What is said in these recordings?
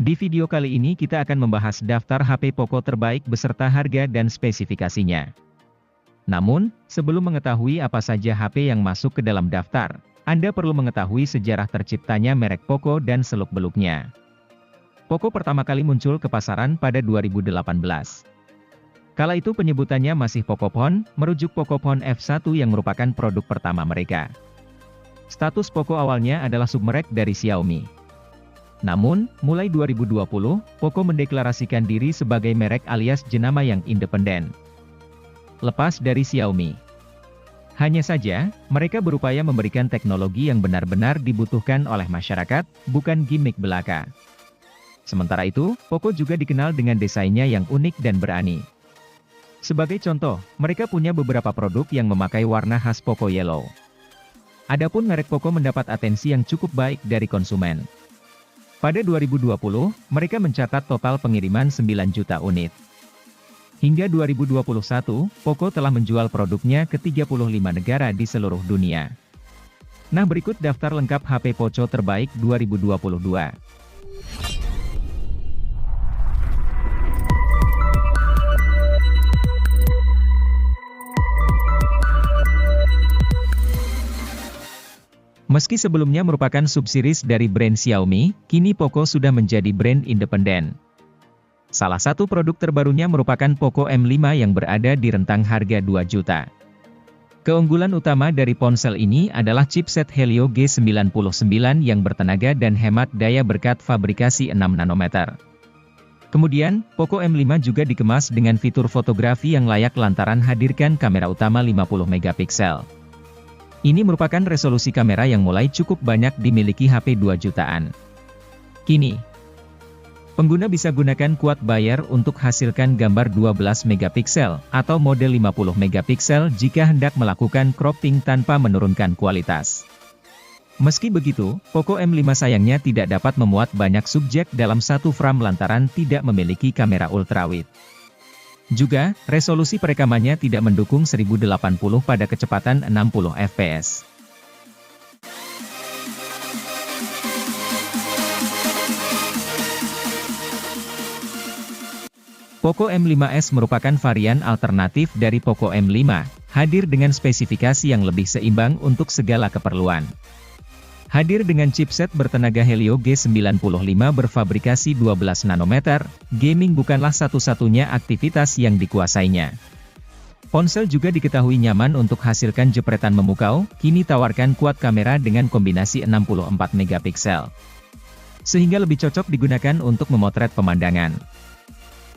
Di video kali ini kita akan membahas daftar HP Poco terbaik beserta harga dan spesifikasinya. Namun, sebelum mengetahui apa saja HP yang masuk ke dalam daftar, Anda perlu mengetahui sejarah terciptanya merek Poco dan seluk-beluknya. Poco pertama kali muncul ke pasaran pada 2018. Kala itu penyebutannya masih Pocophone, merujuk Pocophone F1 yang merupakan produk pertama mereka. Status Poco awalnya adalah submerek dari Xiaomi. Namun, mulai 2020, Poco mendeklarasikan diri sebagai merek alias jenama yang independen, lepas dari Xiaomi. Hanya saja, mereka berupaya memberikan teknologi yang benar-benar dibutuhkan oleh masyarakat, bukan gimmick belaka. Sementara itu, Poco juga dikenal dengan desainnya yang unik dan berani. Sebagai contoh, mereka punya beberapa produk yang memakai warna khas Poco Yellow. Adapun merek Poco mendapat atensi yang cukup baik dari konsumen. Pada 2020, mereka mencatat total pengiriman 9 juta unit. Hingga 2021, Poco telah menjual produknya ke 35 negara di seluruh dunia. Nah, berikut daftar lengkap HP Poco terbaik 2022. Meski sebelumnya merupakan subseries dari brand Xiaomi, kini Poco sudah menjadi brand independen. Salah satu produk terbarunya merupakan Poco M5 yang berada di rentang harga 2 juta. Keunggulan utama dari ponsel ini adalah chipset Helio G99 yang bertenaga dan hemat daya berkat fabrikasi 6 nanometer. Kemudian, Poco M5 juga dikemas dengan fitur fotografi yang layak lantaran hadirkan kamera utama 50 megapiksel. Ini merupakan resolusi kamera yang mulai cukup banyak dimiliki HP 2 jutaan. Kini, pengguna bisa gunakan quad bayar untuk hasilkan gambar 12 megapiksel atau model 50 megapiksel jika hendak melakukan cropping tanpa menurunkan kualitas. Meski begitu, Poco M5 sayangnya tidak dapat memuat banyak subjek dalam satu frame lantaran tidak memiliki kamera ultrawide. Juga, resolusi perekamannya tidak mendukung 1080 pada kecepatan 60 fps. Poco M5s merupakan varian alternatif dari Poco M5, hadir dengan spesifikasi yang lebih seimbang untuk segala keperluan. Hadir dengan chipset bertenaga Helio G95 berfabrikasi 12 nanometer, gaming bukanlah satu-satunya aktivitas yang dikuasainya. Ponsel juga diketahui nyaman untuk hasilkan jepretan memukau, kini tawarkan quad kamera dengan kombinasi 64 megapiksel. Sehingga lebih cocok digunakan untuk memotret pemandangan.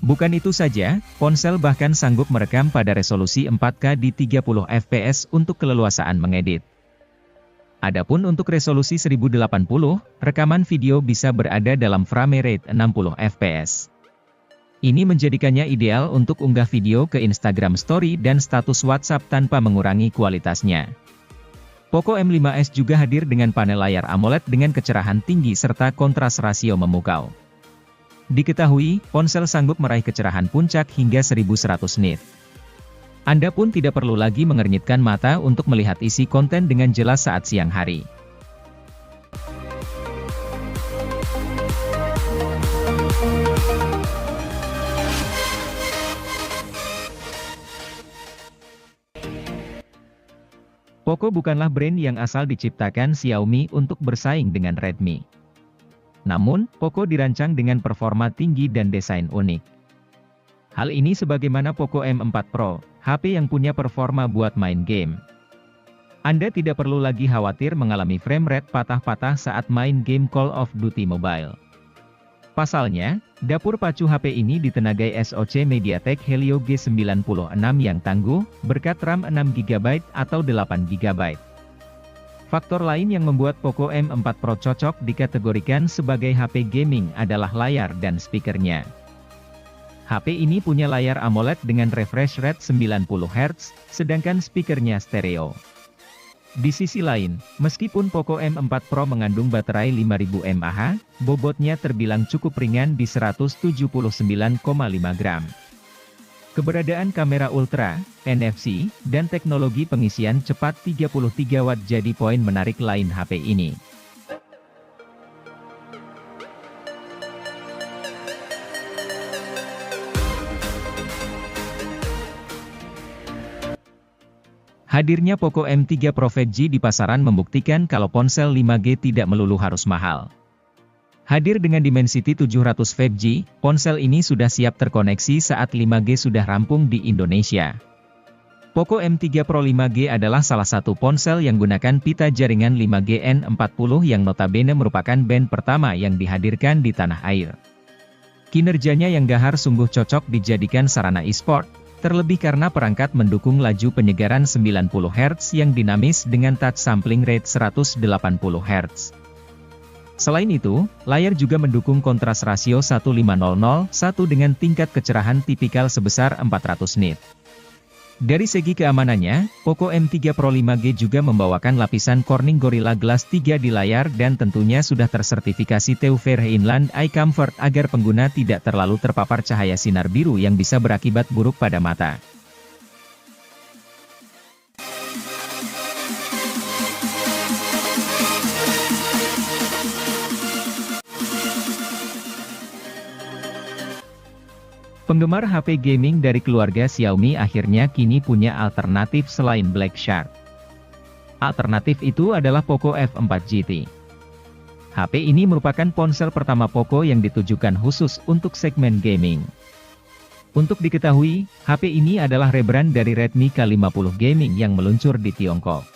Bukan itu saja, ponsel bahkan sanggup merekam pada resolusi 4K di 30 fps untuk keleluasaan mengedit. Adapun untuk resolusi 1080, rekaman video bisa berada dalam frame rate 60 fps. Ini menjadikannya ideal untuk unggah video ke Instagram Story dan status WhatsApp tanpa mengurangi kualitasnya. Poco M5s juga hadir dengan panel layar AMOLED dengan kecerahan tinggi serta kontras rasio memukau. Diketahui, ponsel sanggup meraih kecerahan puncak hingga 1100 nit. Anda pun tidak perlu lagi mengernyitkan mata untuk melihat isi konten dengan jelas saat siang hari. Poco bukanlah brand yang asal diciptakan Xiaomi untuk bersaing dengan Redmi. Namun, Poco dirancang dengan performa tinggi dan desain unik. Hal ini sebagaimana Poco M4 Pro, HP yang punya performa buat main game. Anda tidak perlu lagi khawatir mengalami frame rate patah-patah saat main game Call of Duty Mobile. Pasalnya, dapur pacu HP ini ditenagai SoC MediaTek Helio G96 yang tangguh, berkat RAM 6GB atau 8GB. Faktor lain yang membuat Poco M4 Pro cocok dikategorikan sebagai HP gaming adalah layar dan speakernya. HP ini punya layar AMOLED dengan refresh rate 90 Hz, sedangkan speakernya stereo. Di sisi lain, meskipun Poco M4 Pro mengandung baterai 5000 mAh, bobotnya terbilang cukup ringan di 179,5 gram. Keberadaan kamera ultra, NFC, dan teknologi pengisian cepat 33 Watt jadi poin menarik lain HP ini. Hadirnya Poco M3 Pro 5G di pasaran membuktikan kalau ponsel 5G tidak melulu harus mahal. Hadir dengan Dimensity 700 5G, ponsel ini sudah siap terkoneksi saat 5G sudah rampung di Indonesia. Poco M3 Pro 5G adalah salah satu ponsel yang gunakan pita jaringan 5G N40 yang notabene merupakan band pertama yang dihadirkan di tanah air. Kinerjanya yang gahar sungguh cocok dijadikan sarana e-sport, terlebih karena perangkat mendukung laju penyegaran 90 Hz yang dinamis dengan touch sampling rate 180 Hz. Selain itu, layar juga mendukung kontras rasio 1500:1 dengan tingkat kecerahan tipikal sebesar 400 nit. Dari segi keamanannya, Poco M3 Pro 5G juga membawakan lapisan Corning Gorilla Glass 3 di layar dan tentunya sudah tersertifikasi TÜV Rheinland Eye Comfort agar pengguna tidak terlalu terpapar cahaya sinar biru yang bisa berakibat buruk pada mata. Penggemar HP gaming dari keluarga Xiaomi akhirnya kini punya alternatif selain Black Shark. Alternatif itu adalah Poco F4 GT. HP ini merupakan ponsel pertama Poco yang ditujukan khusus untuk segmen gaming. Untuk diketahui, HP ini adalah rebrand dari Redmi K50 Gaming yang meluncur di Tiongkok.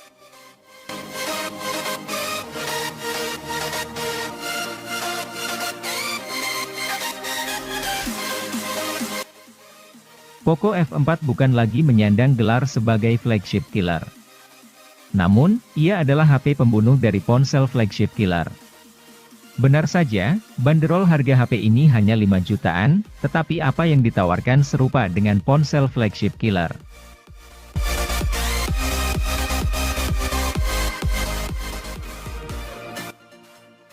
Poco F4 bukan lagi menyandang gelar sebagai flagship killer. Namun, ia adalah HP pembunuh dari ponsel flagship killer. Benar saja, banderol harga HP ini hanya 5 jutaan, tetapi apa yang ditawarkan serupa dengan ponsel flagship killer.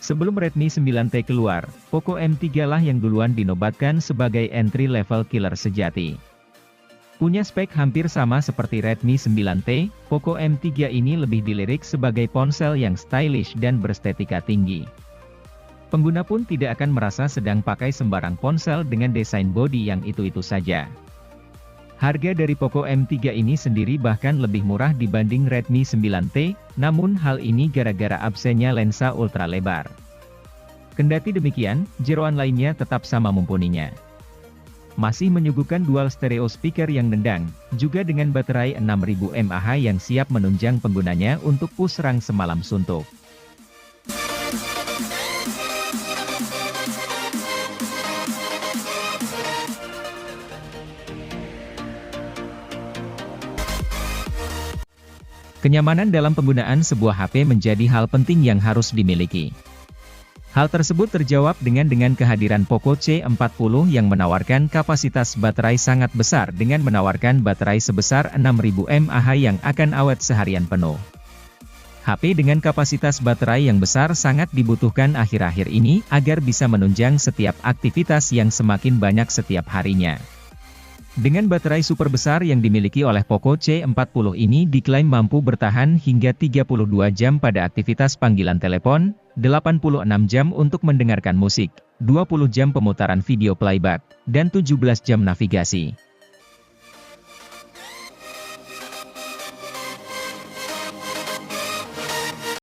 Sebelum Redmi 9T keluar, Poco M3 lah yang duluan dinobatkan sebagai entry level killer sejati. Punya spek hampir sama seperti Redmi 9T, Poco M3 ini lebih dilirik sebagai ponsel yang stylish dan berestetika tinggi. Pengguna pun tidak akan merasa sedang pakai sembarang ponsel dengan desain bodi yang itu-itu saja. Harga dari Poco M3 ini sendiri bahkan lebih murah dibanding Redmi 9T, namun hal ini gara-gara absennya lensa ultra lebar. Kendati demikian, jeroan lainnya tetap sama mumpuninya. Masih menyuguhkan dual stereo speaker yang nendang, juga dengan baterai 6000 mAh yang siap menunjang penggunanya untuk push rang semalam suntuk. Kenyamanan dalam penggunaan sebuah HP menjadi hal penting yang harus dimiliki. Hal tersebut terjawab dengan kehadiran Poco C40 yang menawarkan kapasitas baterai sangat besar dengan menawarkan baterai sebesar 6000 mAh yang akan awet seharian penuh. HP dengan kapasitas baterai yang besar sangat dibutuhkan akhir-akhir ini agar bisa menunjang setiap aktivitas yang semakin banyak setiap harinya. Dengan baterai super besar yang dimiliki oleh Poco C40 ini diklaim mampu bertahan hingga 32 jam pada aktivitas panggilan telepon, 86 jam untuk mendengarkan musik, 20 jam pemutaran video playback, dan 17 jam navigasi.